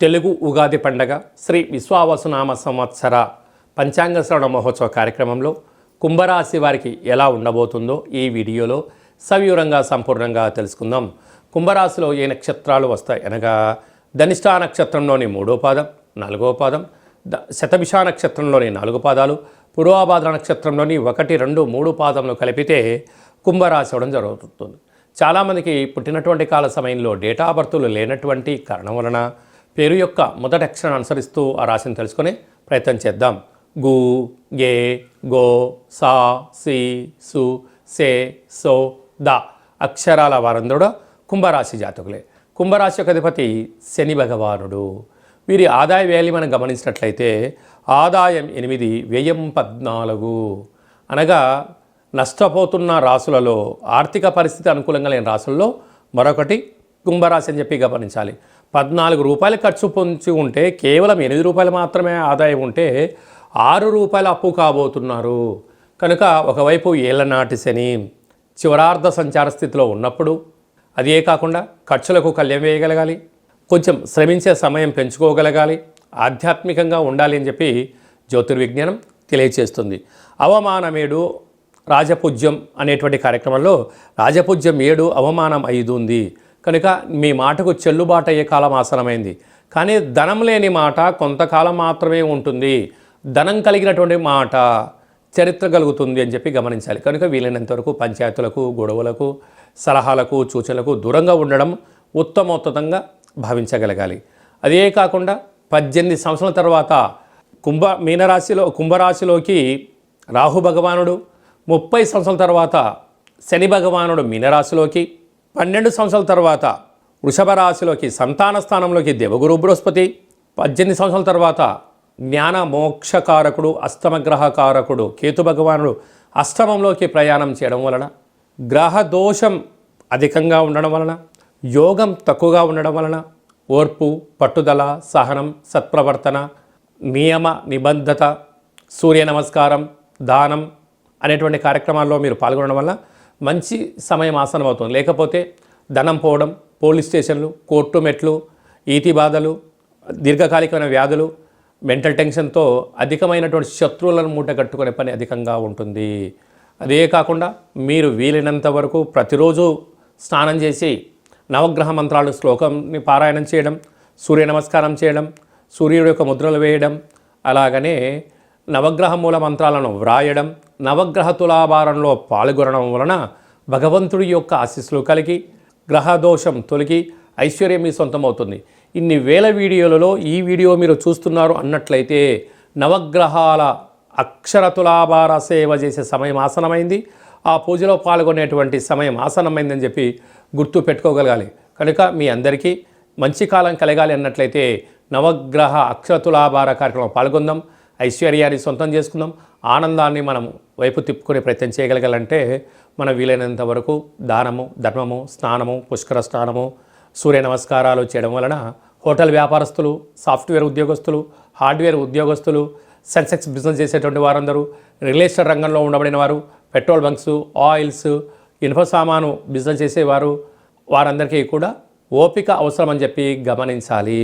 తెలుగు ఉగాది పండగ శ్రీ విశ్వావసునామ సంవత్సర పంచాంగ శ్రవణ మహోత్సవ కార్యక్రమంలో కుంభరాశి వారికి ఎలా ఉండబోతుందో ఈ వీడియోలో సవివరంగా సంపూర్ణంగా తెలుసుకుందాం. కుంభరాశిలో ఏ నక్షత్రాలు వస్తాయి అనగా ధనిష్ఠా నక్షత్రంలోని 3వ పాదం, 4వ పాదం, శతభిష నక్షత్రంలోని 4 పాదాలు, పూర్వాభాద్ర నక్షత్రంలోని 1, 2, 3 పాదంలో కలిపితే కుంభరాశి అవడం జరుగుతుంది. చాలామందికి పుట్టినటువంటి కాల సమయంలో డేటా ఆఫ్ బర్త్లు లేనటువంటి కారణం వలన పేరు యొక్క మొదటి అక్షరాన్ని అనుసరిస్తూ ఆ రాశిని తెలుసుకునే ప్రయత్నం చేద్దాం. గు, గే, గో, సా, సి, సు, సే, సో, ద అక్షరాల వారందరూ కుంభరాశి జాతకులే. కుంభరాశి యొక్క అధిపతి శని భగవానుడు. వీరి ఆదాయ వ్యయాన్ని మనం గమనించినట్లయితే ఆదాయం 8, వ్యయం 14. అనగా నష్టపోతున్న రాసులలో ఆర్థిక పరిస్థితి అనుకూలంగా లేని రాసుల్లో మరొకటి కుంభరాశి అని చెప్పి గమనించాలి. 14 రూపాయలు ఖర్చు పొంచి ఉంటే కేవలం 8 రూపాయలు మాత్రమే ఆదాయం ఉంటే 6 రూపాయలు అప్పు కాబోతున్నారు. కనుక ఒకవైపు ఏళ్లనాటి శని చివరార్ధ సంచార స్థితిలో ఉన్నప్పుడు అదే కాకుండా ఖర్చులకు కళ్యం వేయగలగాలి, కొంచెం శ్రమించే సమయం పెంచుకోగలగాలి, ఆధ్యాత్మికంగా ఉండాలి అని చెప్పి జ్యోతిర్విజ్ఞానం తెలియచేస్తుంది. అవమానమేడు రాజపూజ్యం అనేటువంటి కార్యక్రమంలో రాజపూజ్యం 7, అవమానం 5 ఉంది. కనుక మీ మాటకు చెల్లుబాటు అయ్యే కాలం ఆసనమైంది. కానీ ధనం లేని మాట కొంతకాలం మాత్రమే ఉంటుంది, ధనం కలిగినటువంటి మాట చరిత్ర కలుగుతుంది అని చెప్పి గమనించాలి. కనుక వీలైనంతవరకు పంచాయతీలకు, గొడవలకు, సలహాలకు, సూచనలకు దూరంగా ఉండడం ఉత్తమోత్తతంగా భావించగలగాలి. అదే కాకుండా 18 సంవత్సరాల తర్వాత కుంభరాశిలోకి రాహు భగవానుడు, 30 సంవత్సరాల తర్వాత శని భగవానుడు మీనరాశిలోకి, 12 సంవత్సరాల తర్వాత వృషభ రాశిలోకి సంతాన స్థానంలోకి దేవగురు బృహస్పతి, 18 సంవత్సరాల తర్వాత జ్ఞాన మోక్షకారకుడు అష్టమగ్రహకారకుడు కేతు భగవానుడు అష్టమంలోకి ప్రయాణం చేయడం వలన, గ్రహ దోషం అధికంగా ఉండడం వలన, యోగం తక్కువగా ఉండడం వలన ఓర్పు, పట్టుదల, సహనం, సత్ప్రవర్తన, నియమ నిబద్ధత, సూర్య నమస్కారం, దానం అనేటువంటి కార్యక్రమాల్లో మీరు పాల్గొనడం వల్ల మంచి సమయం ఆసనం అవుతుంది. లేకపోతే ధనం పోవడం, పోలీస్ స్టేషన్లు, కోర్టు మెట్లు, ఈతి బాధలు, దీర్ఘకాలికమైన వ్యాధులు, మెంటల్ టెన్షన్తో అధికమైనటువంటి శత్రువులను మూట కట్టుకునే పని అధికంగా ఉంటుంది. అదే కాకుండా మీరు వీలైనంత వరకు ప్రతిరోజు స్నానం చేసి నవగ్రహ మంత్రాలు శ్లోకంని పారాయణం చేయడం, సూర్య నమస్కారం చేయడం, సూర్యుడి యొక్క ముద్రలు వేయడం, అలాగనే నవగ్రహ మూల మంత్రాలను వ్రాయడం, నవగ్రహ తులాభారంలో పాల్గొనడం వలన భగవంతుడి యొక్క ఆశీస్సులు కలిగి గ్రహదోషం తొలగి ఐశ్వర్యం మీ సొంతమవుతుంది. ఇన్ని వేల వీడియోలలో ఈ వీడియో మీరు చూస్తున్నారు అన్నట్లయితే నవగ్రహాల అక్షర తులాభార సేవ చేసే సమయం ఆసనమైంది, ఆ పూజలో పాల్గొనేటువంటి సమయం ఆసనమైందని చెప్పి గుర్తు పెట్టుకోగలగాలి. కనుక మీ అందరికీ మంచి కాలం కలగాలి అన్నట్లయితే నవగ్రహ అక్షర తులాభార కార్యక్రమం పాల్గొందాం, ఐశ్వర్యాన్ని సొంతం చేసుకుందాం, ఆనందాన్ని మనం వైపు తిప్పుకునే ప్రయత్నం చేయగలగాలంటే మనం వీలైనంత వరకు దానము, ధర్మము, స్నానము, పుష్కర స్నానము, సూర్య నమస్కారాలు చేయడం వలన హోటల్ వ్యాపారస్తులు, సాఫ్ట్వేర్ ఉద్యోగస్తులు, హార్డ్వేర్ ఉద్యోగస్తులు, సెన్సెక్స్ బిజినెస్ చేసేటువంటి వారందరూ, రియల్ ఎస్టేట్ రంగంలో ఉండబడిన వారు, పెట్రోల్ బంక్స్, ఆయిల్స్, ఇనుప సామాను బిజినెస్ చేసేవారు, వారందరికీ కూడా ఓపిక అవసరం అని చెప్పి గమనించాలి.